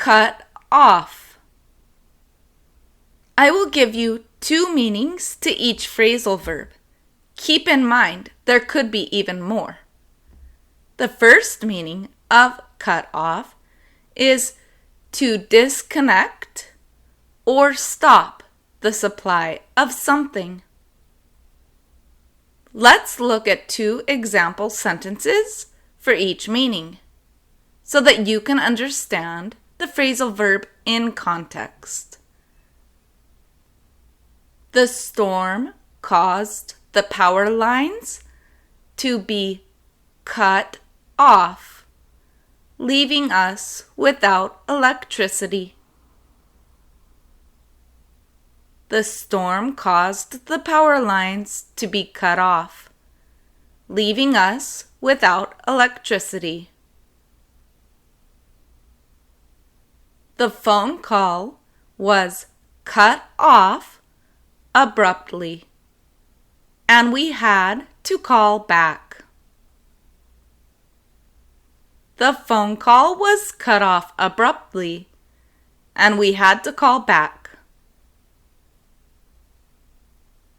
cut off. I will give you 2 meanings to each phrasal verb. Keep in mind, there could be even more. The first meaning of cut off is to disconnect or stop the supply of something. Let's look at 2 example sentences for each meaning so that you can understand the phrasal verb in context. The storm caused the power lines to be cut off, leaving us without electricity. The storm caused the power lines to be cut off, leaving us without electricity. The phone call was cut off abruptly, and we had to call back. The phone call was cut off abruptly, and we had to call back.